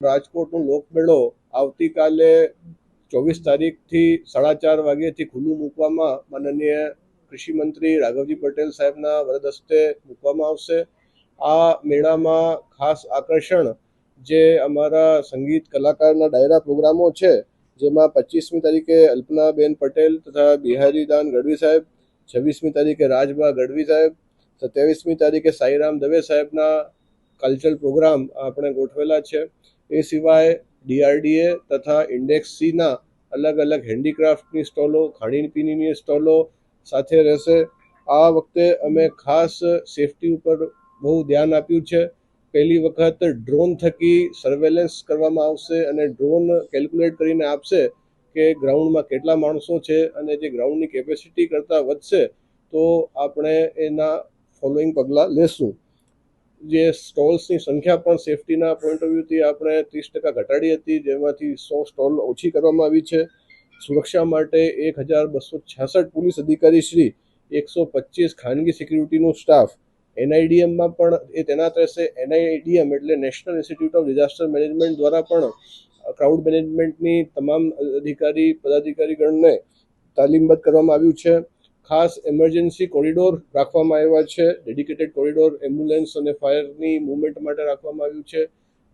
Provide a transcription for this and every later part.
રાજકોટનો લોકમેળો આવતીકાલે 24 તારીખથી 4:30 વાગ્યાથી ખુલ્લું મૂકવામાં માનનીય કૃષિ મંત્રી રાઘવજી પટેલ સાહેબના વરદ હસ્તે મૂકવામાં આવશે। આ મેળામાં ખાસ આકર્ષણ જે અમારા સંગીત કલાકારના ડાયરા પ્રોગ્રામો છે, જેમાં 25મી તારીખે અલ્પનાબેન પટેલ તથા બિહારીદાન ગઢવી સાહેબ, 26મી તારીખે રાજબા ગઢવી સાહેબ, 27મી તારીખે સાઈરામ દવે સાહેબના કલ્ચરલ પ્રોગ્રામ આપણે ગોઠવેલા છે। એ સિવાય ડીઆરડીએ તથા ઇન્ડેક્સ સીના અલગ અલગ હેન્ડીક્રાફ્ટની સ્ટોલો, ખાણીપીણીની સ્ટોલો સાથે રહેશે। આ વખતે અમે ખાસ સેફટી ઉપર બહુ ધ્યાન આપ્યું છે। પહેલી વખત ડ્રોન થકી સર્વેલન્સ કરવામાં આવશે અને ડ્રોન કેલ્ક્યુલેટ કરીને આપશે કે ગ્રાઉન્ડમાં કેટલા માણસો છે, અને જે ગ્રાઉન્ડની કેપેસિટી કરતાં વધશે તો આપણે એના ફોલોઈંગ પગલાં લેશું। જે સ્ટોલ્સની સંખ્યા પણ સેફટીના પોઈન્ટ ઓફ વ્યૂથી આપણે 30% ઘટાડી હતી, જેમાંથી 100 સ્ટોલ ઓછી કરવામાં આવી છે। સુરક્ષા માટે 1266 પોલીસ અધિકારી શ્રી, 125 ખાનગી સિક્યુરિટીનો સ્ટાફ, એનઆઈડીએમમાં પણ એ તૈનાત રહેશે। એનઆઈડીએમ એટલે national institute of disaster management દ્વારા પણ ક્રાઉડ મેનેજમેન્ટની તમામ પદાધિકારીગણને તાલીમબદ્ધ કરવામાં આવ્યું છે। ખાસ એમરજન્સી કોરિડોર રાખવામાં આવ્યા છે, ડેડિકેટેડ કોરિડોર એમ્બ્યુલન્સ અને ફાયરની મૂવમેન્ટ માટે રાખવામાં આવ્યું છે।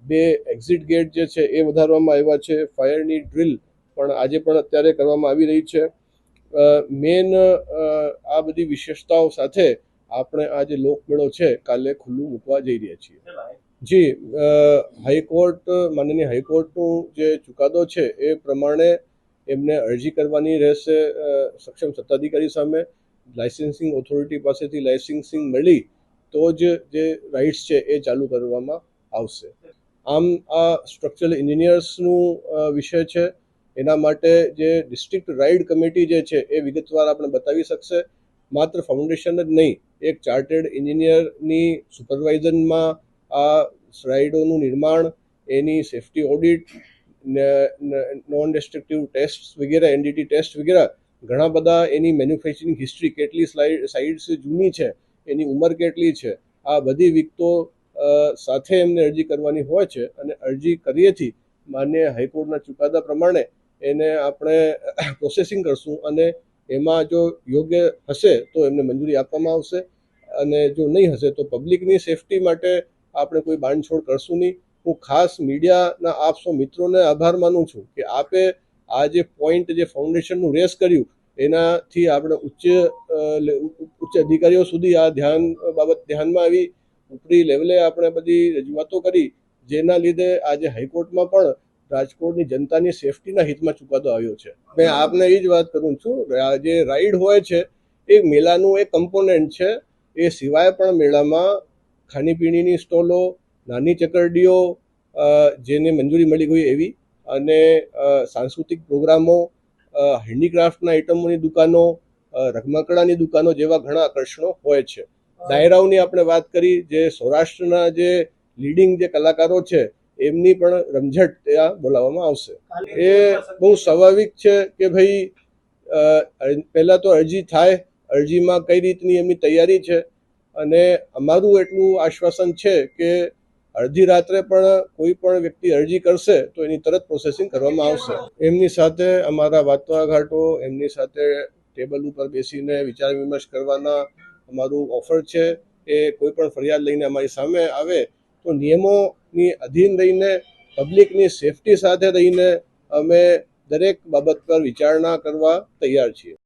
2 એક્ઝિટ ગેટ જે છે એ વધારવામાં આવ્યા છે। ફાયરની ડ્રિલ પણ આજે પણ અત્યારે કરવામાં આવી રહી છે। મેન આ બધી વિશેષતાઓ સાથે આપણે આ જે લોકમેળો છે કાલે ખુલ્લું મૂકવા જઈ રહ્યા છીએ। જી, હાઈકોર્ટ, માનનીય હાઈકોર્ટનું જે ચુકાદો છે એ પ્રમાણે એમને અરજી કરવાની રહેશે સક્ષમ સત્તાધિકારી સામે। લાઇસન્સિંગ ઓથોરિટી પાસેથી લાઇસન્સિંગ મળી તો જ જે રાઇટ્સ છે એ ચાલુ કરવામાં આવશે। આમ આ સ્ટ્રક્ચરલ એન્જિનિયર્સનું વિષય છે, એના માટે જે ડિસ્ટ્રિક્ટ રાઇડ કમિટી જે છે એ વિગતવાર આપણે બતાવી શકશે। માત્ર ફાઉન્ડેશન જ નહીં, એક ચાર્ટર્ડ એન્જિનિયરની સુપરવાઇઝનમાં આ રાઇડોનું નિર્માણ, એની safety audit, non destructive test વગેરે, એનડીટી ટેસ્ટ વગેરે ઘણા બધા, એની મેન્યુફેક્ચરિંગ હિસ્ટ્રી કેટલી સાઇટ્સ જૂની છે, એની ઉંમર કેટલી છે, આ બધી વિગતો સાથે એમને અરજી કરવાની હોય છે। અને અરજી કરીએથી માન્ય હાઈકોર્ટના ચુકાદા પ્રમાણે એને આપણે પ્રોસેસિંગ કરશું અને એમાં જો યોગ્ય હશે તો એમને મંજૂરી આપવામાં આવશે, અને જો નહીં હશે તો પબ્લિકની સેફટી માટે આપણે કોઈ બાંધછોડ કરશું નહીં। હું ખાસ મીડિયાના આપ સૌ મિત્રોને આભાર માનું છું કે આપે આ જે પોઈન્ટ, જે ફાઉન્ડેશનનું રેસ કર્યું, એનાથી આપણે ઉચ્ચ અધિકારીઓ સુધી આ બાબત ધ્યાનમાં આવી, ઉપરી લેવલે આપણે બધી રજૂઆતો કરી, જેના લીધે આજે હાઈકોર્ટમાં પણ રાજકોટની જનતાની સેફટીના હિતમાં ચુકાદો આવ્યો છે। મેં આપને એ જ વાત કરું છું, જે રાઇડ હોય છે એ મેળાનું એક કમ્પોનન્ટ છે। એ સિવાય પણ મેળામાં ખાણીપીણીની સ્ટોલો, નાની ચકરડીઓ જેને મંજૂરી મળી ગઈ એવી, અને સાંસ્કૃતિક પ્રોગ્રામો, હેન્ડીક્રાફ્ટના આઇટમોની દુકાનો, રમકડાની દુકાનો જેવા ઘણા આકર્ષણો હોય છે। ડાયરાઓની આપણે વાત કરી, જે સૌરાષ્ટ્રના જે લીડિંગ જે કલાકારો છે એમની પણ રમઝટ ત્યાં બોલાવવામાં આવશે। એ બહુ સ્વાભાવિક છે કે ભાઈ પહેલાં તો અરજી થાય, અરજીમાં કઈ રીતની એમની તૈયારી છે, અને અમારું એટલું આશ્વાસન છે કે અડધી રાત્રે પણ કોઈ પણ વ્યક્તિ અરજી કરશે તો એની તરત પ્રોસેસિંગ કરવામાં આવશે। એમની સાથે અમારા વાટાઘાટો, એમની સાથે ટેબલ ઉપર બેસીને વિચાર વિમર્શ કરવાના અમારું ઓફર છે। એ કોઈ પણ ફરિયાદ લઈને અમારી સામે આવે તો નિયમોની અધીન રહીને, પબ્લિકની સેફટી સાથે રહીને અમે દરેક બાબત પર વિચારણા કરવા તૈયાર છીએ।